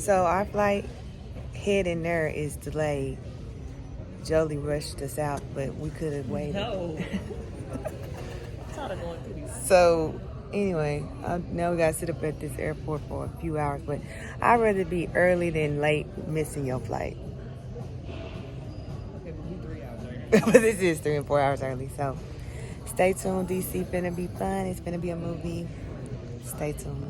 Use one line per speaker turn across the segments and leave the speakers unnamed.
So our flight heading there is delayed. Jolie rushed us out, but we could have waited.
No. Going through these.
So anyway, now we gotta sit up at this airport for a few hours, but I'd rather be early than late missing your flight.
Okay, we'll be 3 hours early.
But this is 3 and 4 hours early, so stay tuned. DC finna be fun. It's finna be a movie. Stay tuned.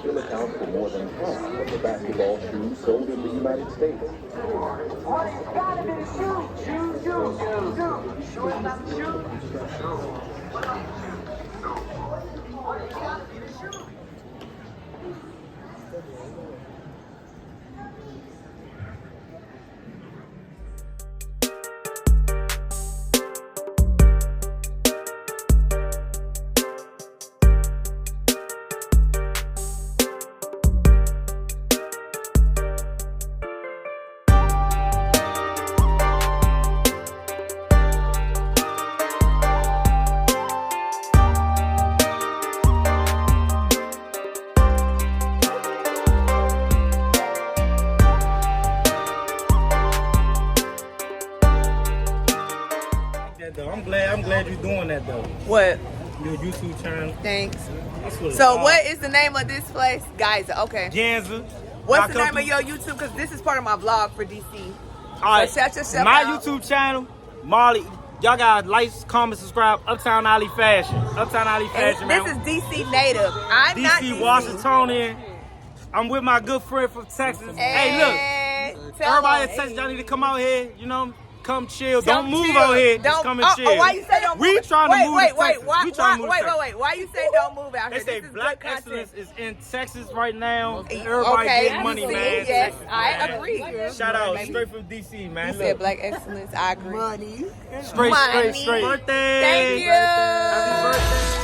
Still accounts for more than half of the basketball shoes sold in the United States.
I'm glad you're doing that though.
What?
Your YouTube channel.
Thanks.
What
So what is the name of this place? Guys, okay.
Ganza.
What's the name of your YouTube? Because this is part of my vlog for DC.
Alright,
so shout yourself
my
out.
YouTube channel, Marley. Y'all got like, comment, subscribe. Uptown Alley Fashion. Uptown Alley Fashion,
This
man.
is DC native. I'm not
DC
DC.
Washingtonian. I'm with my good friend from Texas. Hey, look. Everybody in Texas, y'all need to come out here, you know. Come chill. Don't move out here. Just come and chill.
Oh, why you say don't move?
We trying to move to Texas.
Wait. Why you say don't move out here?
They say
this is
black
good
excellence
content.
is in Texas right now. Everybody getting money, man.
Yes,
Texas,
I
man.
agree.
Shout out straight from DC, man.
You said black excellence. I agree. Money.
Straight. Birthday.
Thank you.
Happy birthday.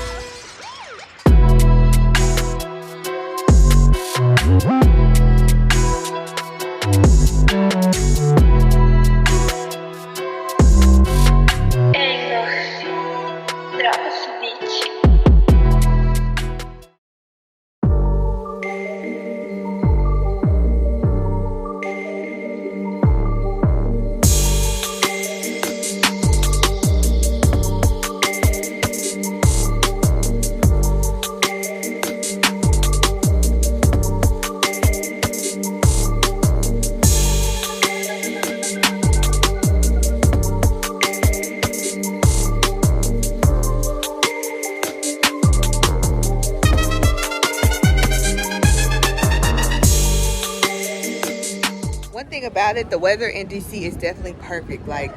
About it, the weather in DC is definitely perfect. Like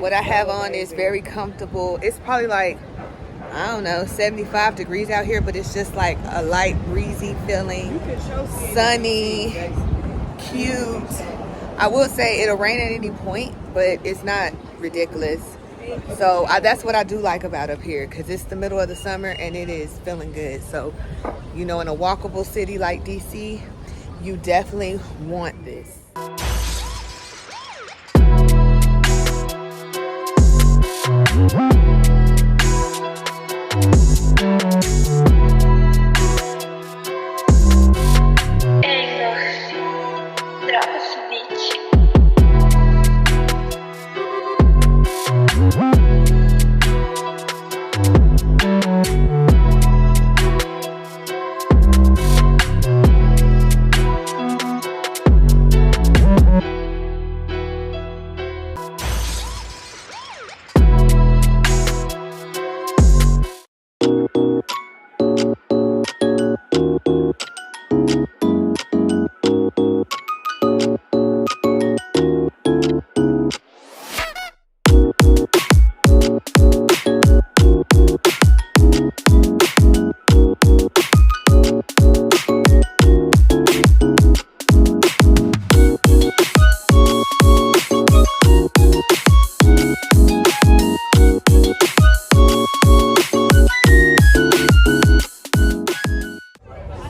what I have on is very comfortable. It's probably like, I don't know, 75 degrees out here, but it's just like a light breezy feeling, sunny, cute. I will say it'll rain at any point, but it's not ridiculous. So that's what I do like about up here, because it's the middle of the summer and it is feeling good. So, you know, in a walkable city like DC, you definitely want this.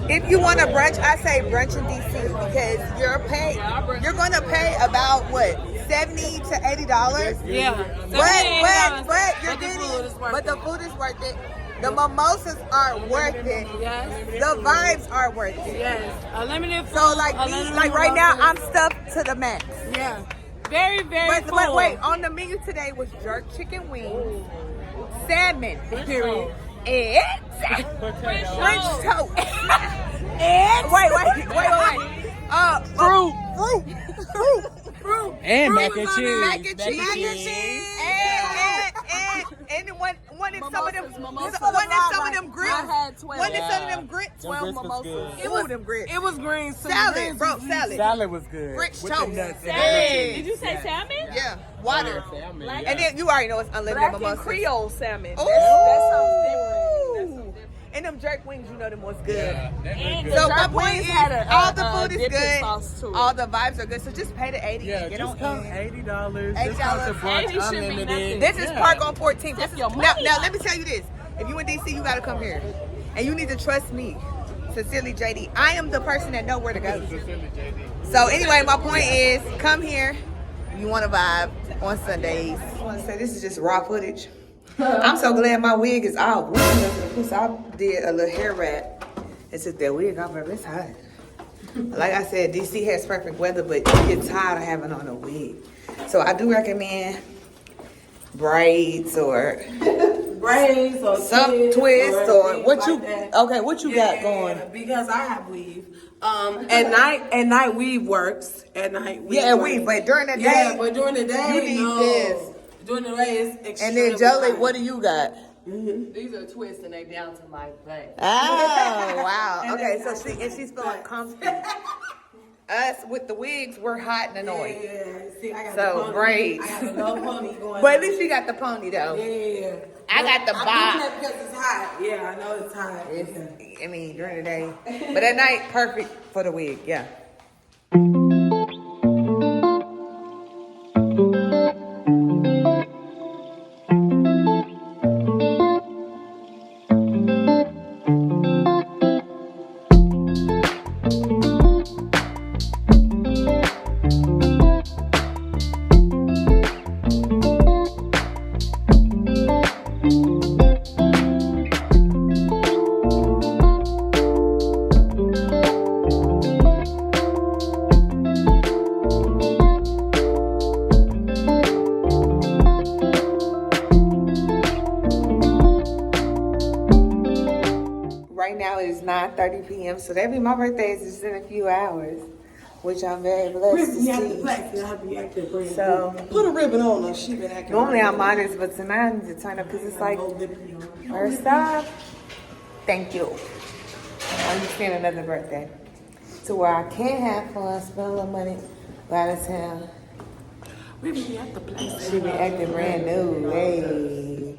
If you want a brunch, I say brunch in DC, because you're gonna pay about what, $70 to $80.
Yeah.
But you're getting, the food is worth it. The mimosas are worth it.
Yes.
The vibes are worth it.
Yes. Unlimited food.
So like right now, I'm stuffed to the max.
Yeah. Very, very full.
But wait, on the menu today was jerk chicken wings, salmon, period, eggs, French toast, eggs. Wait. Fruit.
And mac and cheese.
Mac and cheese. And one in some of them grits.
I had 12.
One in some of them grits.
12 mimosas.
It
It was green soup.
salad, bro. Salad.
Salad was good.
French
With
toast.
the nuts and
Hey.
Did you say salmon?
Yeah, water.
salmon.
And then you already know it's unlimited
Black and
mimosas.
Creole salmon.
Ooh.
That's something different.
And them jerk wings, you know them was good.
Yeah, that was good.
So
jerk
my point
wings
is,
had a
all the food is
dipping
good.
sauce to it.
All the vibes are good. So just pay the $80
Yeah,
and get
just
on
come
in.
$80.
$80.
Just come to brunch
80 should be
unlimited.
nothing.
This is
Yeah.
Park on 14th. This is,
your
now,
money
now
up.
let me tell you this. If you in DC, you gotta come here. And you need to trust me. Sincerely, JD. I am the person that know where to go. So anyway, my point is, come here. You want to vibe on Sundays. I want to say this is just raw footage. I'm so glad my wig is off. I did a little hair wrap. It's just that wig off, it's hot. Like I said, DC has perfect weather, but you get tired of having on a wig. So I do recommend braids or some twist or what you what you got going?
Because I have weave. At night weave works. At night weave works.
But during the day,
Yeah, but during the day,
you need this.
During the day, it's extremely
And then Jolie,
hot.
what do you got?
These are twists and they down to my butt.
Oh wow. Okay, so she's feeling comfy. Us with the wigs, we're hot and annoyed.
Yeah, see, I got
So,
the pony.
braids.
I got a low pony going.
But at least you got the pony though.
Yeah.
I got the
I'm
bob.
doing that because it's hot. Yeah, I know it's hot.
I mean, during the day. But at night, perfect for the wig, yeah. Right now it is 9:30 p.m. So that means my birthday is just in a few hours, which I'm very blessed to see. So
Put a ribbon on her. She been acting.
normally I'm modest, but tonight I need to turn up because it's like first off, thank you. I understand another birthday to where I can have fun, spend a little money, go out of town.
We be at the place.
She be acting brand new. Hey.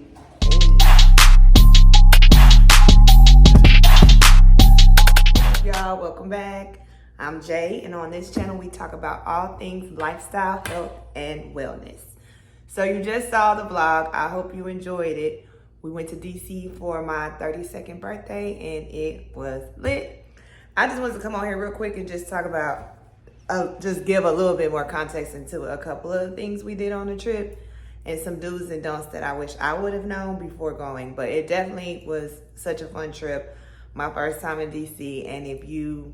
Y'all, welcome back. I'm Jay, and on this channel we talk about all things lifestyle, health, and wellness. So you just saw the vlog. I hope you enjoyed it. We went to DC for my 32nd birthday and it was lit. I just wanted to come on here real quick and just talk about, just give a little bit more context into a couple of things we did on the trip and some do's and don'ts that I wish I would have known before going. But it definitely was such a fun trip. My first time in DC, and if you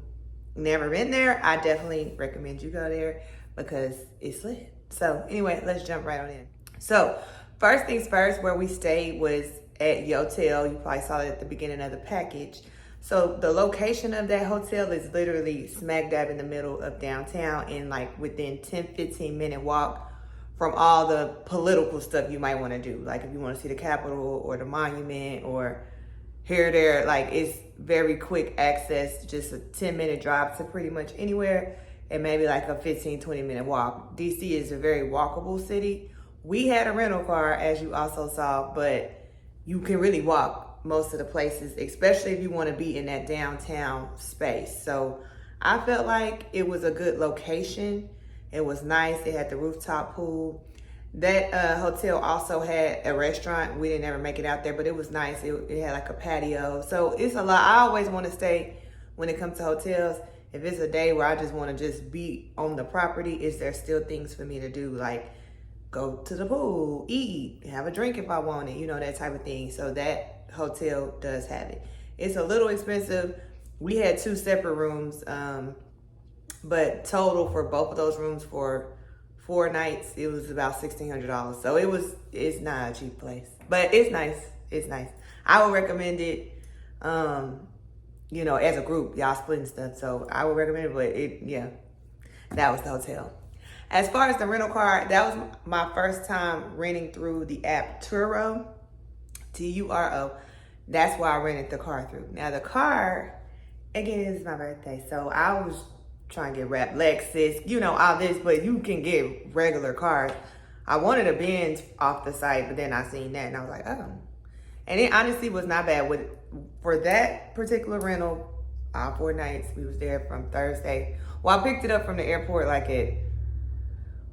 never been there, I definitely recommend you go there because it's lit. So anyway, let's jump right on in. So first things first, where we stayed was at Yotel. You probably saw it at the beginning of the package. So the location of that hotel is literally smack dab in the middle of downtown and like within 10-15 minute walk from all the political stuff you might want to do. Like if you want to see the Capitol or the monument or here or there, like it's very quick access, just a 10-minute drive to pretty much anywhere and maybe like a 15-20 minute walk. DC is a very walkable city. We had a rental car, as you also saw, but you can really walk most of the places, especially if you want to be in that downtown space. So I felt like it was a good location. It was nice. It had the rooftop pool. That hotel also had a restaurant. We didn't ever make it out there, but it was nice. It had like a patio. So it's a lot. I always want to stay when it comes to hotels. If it's a day where I just want to just be on the property, is there still things for me to do? Like go to the pool, eat, have a drink if I want it, you know, that type of thing. So that hotel does have it. It's a little expensive. We had 2 separate rooms, but total for both of those rooms for 4 nights, it was about $1,600. So it's not a cheap place, but it's nice. It's nice. I would recommend it, you know, as a group, y'all splitting stuff. So I would recommend it, but yeah, that was the hotel. As far as the rental car, that was my first time renting through the app Turo, Turo. That's why I rented the car through. Now the car, again, it's my birthday, so I was trying to get wrapped Lexus, you know, all this, but you can get regular cars. I wanted a Benz off the site, but then I seen that and I was like, oh. And it honestly was not bad. For that particular rental, all 4 nights, we was there from Thursday. Well, I picked it up from the airport like at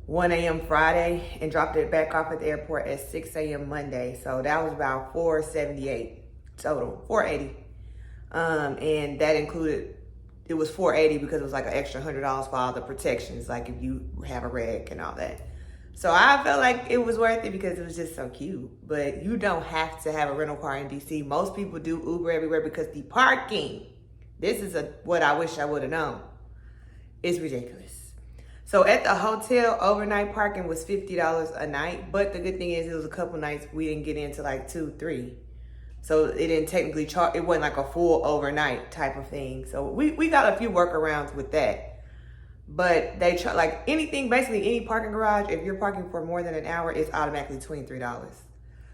1 a.m. Friday and dropped it back off at the airport at 6 a.m. Monday. So that was about $478 total, $480. And that included, it was $480 because it was like an extra $100 for all the protections, like if you have a wreck and all that. So I felt like it was worth it because it was just so cute. But you don't have to have a rental car in DC. Most people do Uber everywhere because the parking, this is what I wish I would have known, it's ridiculous. So at the hotel, overnight parking was $50 a night. But the good thing is it was a couple nights we didn't get into like 2, 3. So it didn't technically charge, it wasn't like a full overnight type of thing. So we got a few workarounds with that. But they charge, like anything, basically any parking garage, if you're parking for more than an hour, it's automatically $23.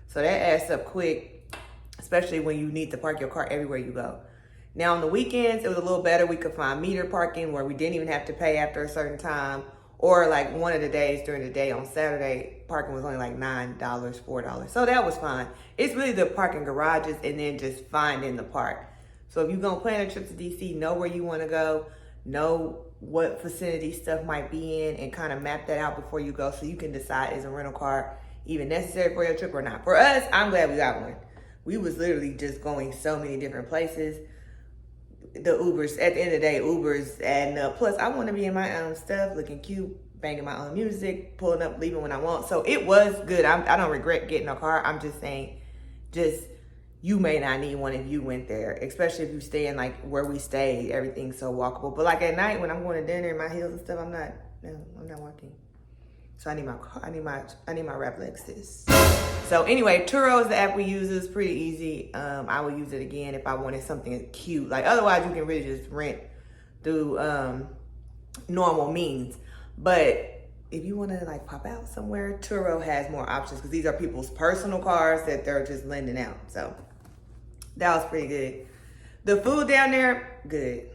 So that adds up quick, especially when you need to park your car everywhere you go. Now on the weekends, it was a little better. We could find meter parking where we didn't even have to pay after a certain time. Or like one of the days during the day on Saturday, parking was only like $9, $4. So that was fine. It's really the parking garages and then just finding the park. So if you're gonna plan a trip to DC, know where you wanna go, know what vicinity stuff might be in, and kind of map that out before you go so you can decide is a rental car even necessary for your trip or not. For us, I'm glad we got one. We was literally just going so many different places. The Ubers, at the end of the day, Ubers adding up. Plus, I want to be in my own stuff, looking cute, banging my own music, pulling up, leaving when I want. So it was good. I don't regret getting a car. I'm just saying, you may not need one if you went there, especially if you stay in like where we stayed. Everything's so walkable. But like at night when I'm going to dinner in my heels and stuff, I'm not walking. So I need my car. I need my rap Lexus. So anyway, Turo is the app we use. It's pretty easy. I would use it again if I wanted something cute. Like otherwise, you can really just rent through normal means. But if you want to like pop out somewhere, Turo has more options because these are people's personal cars that they're just lending out. So that was pretty good. The food down there, good.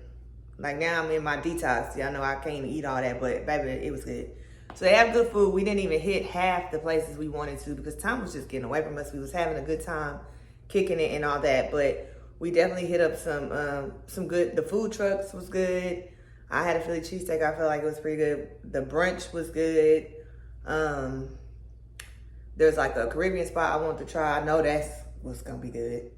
Like now I'm in my detox. Y'all know I can't even eat all that, but baby, it was good. So they have good food. We didn't even hit half the places we wanted to because time was just getting away from us. We was having a good time, kicking it and all that. But we definitely hit up some good. The food trucks was good. I had a Philly cheesesteak. I felt like it was pretty good. The brunch was good. There's like a Caribbean spot I want to try. I know that's what's gonna be good.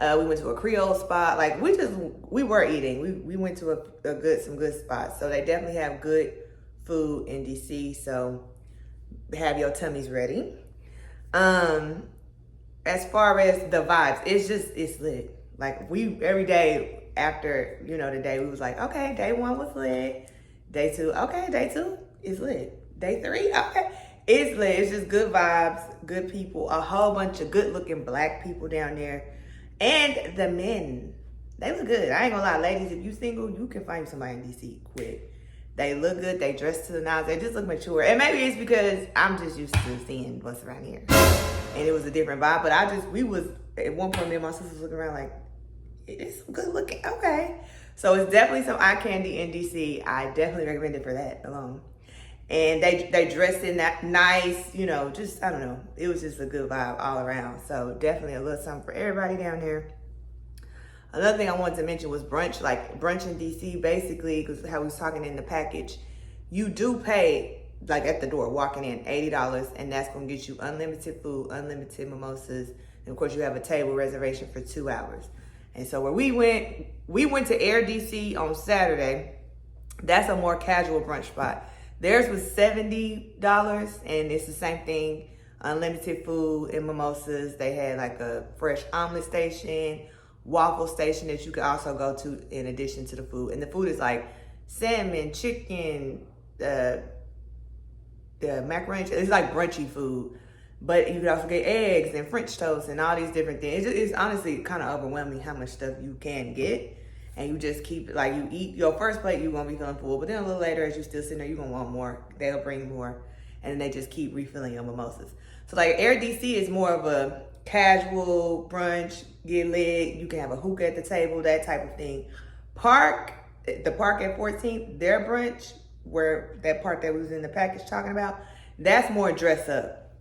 We went to a Creole spot. Like we were eating. We went to some good spots. So they definitely have good food in DC. So have your tummies ready. As far as the vibes, it's lit. Like every day after, the day, we was like, okay, day 1 was lit. Day 2, okay, day 2 is lit. Day 3, okay, it's lit. It's just good vibes, good people, a whole bunch of good looking black people down there. And the men, they look good. I ain't gonna lie, ladies, if you single, you can find somebody in DC quick. They look good, they dress to the nines, they just look mature. And maybe it's because I'm just used to seeing what's around here. And it was a different vibe, but we was, at one point, me and my sister was looking around like, it's good looking, okay. So it's definitely some eye candy in DC. I definitely recommend it for that alone. And they dressed in that nice, just, I don't know. It was just a good vibe all around. So definitely a little something for everybody down there. Another thing I wanted to mention was brunch. Like brunch in DC, basically, because how we was talking in the package, you do pay, like at the door, walking in, $80, and that's going to get you unlimited food, unlimited mimosas, and of course you have a table reservation for 2 hours. And so where we went to Air DC on Saturday. That's a more casual brunch spot. Theirs was $70, and it's the same thing, unlimited food and mimosas. They had like a fresh omelet station, waffle station that you could also go to in addition to the food. And the food is like salmon, chicken, the macaroni. It's like brunchy food, but you could also get eggs and French toast and all these different things. It's honestly kind of overwhelming how much stuff you can get. And you just keep, like, you eat your first plate, you're going to be feeling full. But then a little later, as you're still sitting there, you're going to want more. They'll bring more. And then they just keep refilling your mimosas. So, like, Air DC is more of a casual brunch, get lit. You can have a hookah at the table, that type of thing. The park at 14th, their brunch, where that part that was in the package talking about, that's more dress up.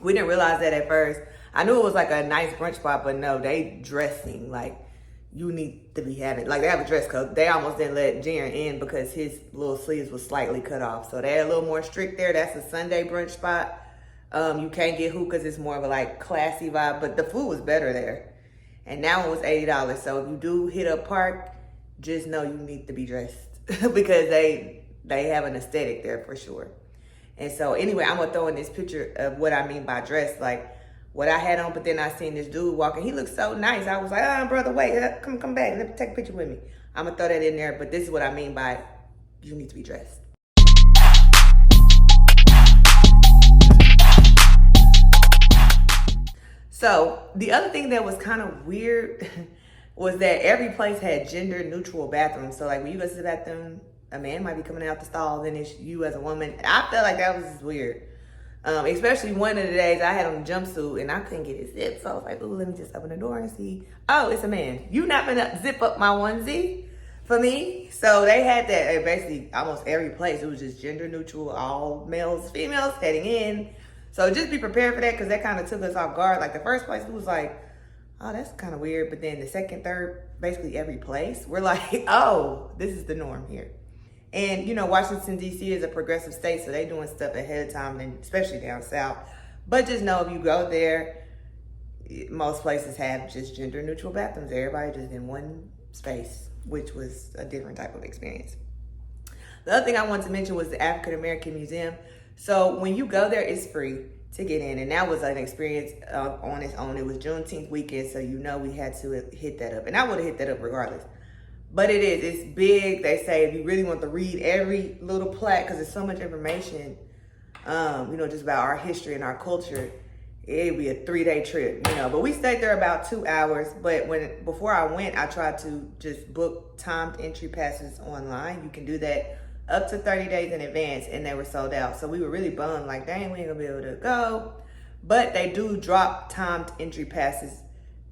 We didn't realize that at first. I knew it was like a nice brunch spot, but no, they dressing like you need to be having, like they have a dress code. They almost didn't let Jaren in because his little sleeves was slightly cut off. So they're a little more strict there. That's a Sunday brunch spot. You can't get hookahs. It's more of a like classy vibe, but the food was better there. And that one was $80. So if you do hit a park, just know you need to be dressed because they have an aesthetic there for sure. And so anyway, I'm gonna throw in this picture of what I mean by dress, like what I had on, but then I seen this dude walking. He looked so nice. I was like, brother, wait, come back. Let me take a picture with me. I'm gonna throw that in there, but this is what I mean by you need to be dressed. So the other thing that was kind of weird was that every place had gender neutral bathrooms. So like when you go to the bathroom, a man might be coming out the stall, then it's you as a woman. I felt like that was just weird. Especially one of the days I had on a jumpsuit and I couldn't get it zipped. So I was like, ooh, let me just open the door and see. Oh, it's a man. You not gonna zip up my onesie for me? So they had that at basically almost every place. It was just gender neutral, all males, females heading in. So just be prepared for that because that kind of took us off guard. Like the first place, it was like, oh, that's kind of weird. But then the second, third, basically every place, we're like, oh, this is the norm here. And, Washington, D.C. is a progressive state, so they doing stuff ahead of time, and especially down south. But just know if you go there, most places have just gender-neutral bathrooms. Everybody just in one space, which was a different type of experience. The other thing I wanted to mention was the African American Museum. So when you go there, it's free to get in, and that was an experience on its own. It was Juneteenth weekend, so we had to hit that up. And I would have hit that up regardless. But it's big. They say if you really want to read every little plaque, because there's so much information, just about our history and our culture, it'd be a 3-day trip, But we stayed there about 2 hours. But before I went, I tried to just book timed entry passes online. You can do that up to 30 days in advance, and they were sold out. So we were really bummed, like, dang, we ain't gonna be able to go. But they do drop timed entry passes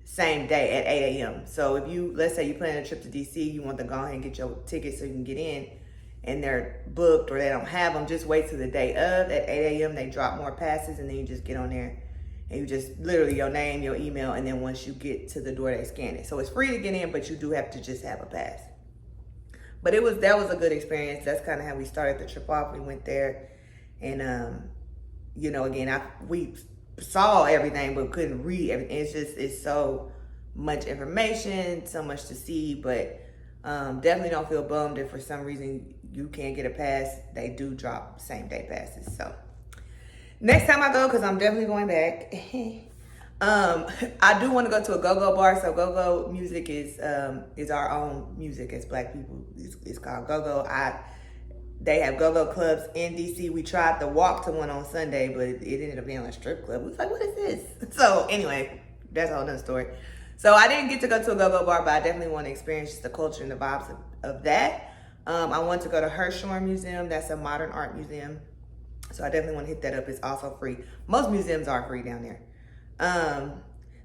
same day at 8 a.m. So if let's say you plan a trip to DC, you want to go ahead and get your tickets so you can get in, and they're booked or they don't have them, just wait till the day of. At 8 a.m. they drop more passes, and then you just get on there and you just literally your name, your email, and then once you get to the door, they scan it. So it's free to get in, but you do have to just have a pass. But that was a good experience. That's kind of how we started the trip off. We went there, and again, we saw everything but couldn't read everything. It's so much information, so much to see, but definitely don't feel bummed if for some reason you can't get a pass. They do drop same day passes. So next time I go, because I'm definitely going back, I do want to go to a go-go bar. So go-go music is our own music as Black people. It's called go-go. They have go-go clubs in DC. We tried to walk to one on Sunday, but it ended up being a strip club. We was like, what is this? So anyway, that's a whole nother story. So I didn't get to go to a go-go bar, but I definitely want to experience just the culture and the vibes of that. I want to go to Hirshhorn Museum. That's a modern art museum. So I definitely want to hit that up. It's also free. Most museums are free down there.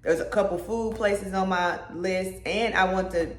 There's a couple food places on my list, and I want to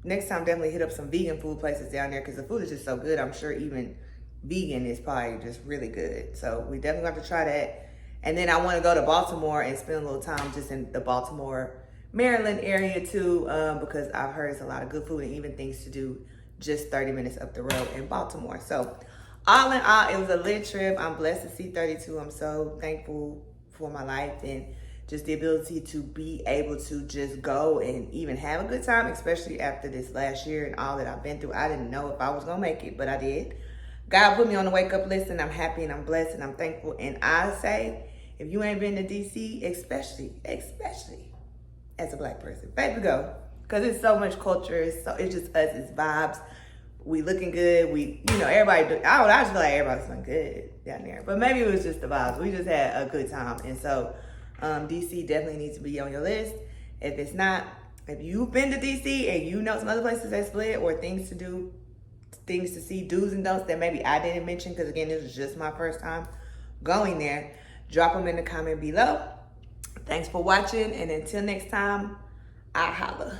next time definitely hit up some vegan food places down there because the food is just so good. I'm sure even vegan is probably just really good. So we definitely have to try that. And then I want to go to Baltimore and spend a little time just in the Baltimore, Maryland area too, because I've heard it's a lot of good food and even things to do just 30 minutes up the road in Baltimore. So all in all, it was a lit trip. I'm blessed to see 32. I'm so thankful for my life and just the ability to be able to just go and even have a good time, especially after this last year and all that I've been through. I didn't know if I was going to make it, but I did. God put me on the wake up list, and I'm happy and I'm blessed and I'm thankful. And I say, if you ain't been to DC, especially as a Black person, baby, go. Because it's so much culture. It's just us. It's vibes. We looking good. Everybody. I just feel like everybody's looking good down there. But maybe it was just the vibes. We just had a good time. And so DC definitely needs to be on your list. If it's not, if you've been to DC and you know some other places that's lit or things to do, things to see, do's and don'ts that maybe I didn't mention, because again, this was just my first time going there, drop them in the comment below. Thanks for watching, and until next time, I'll holla.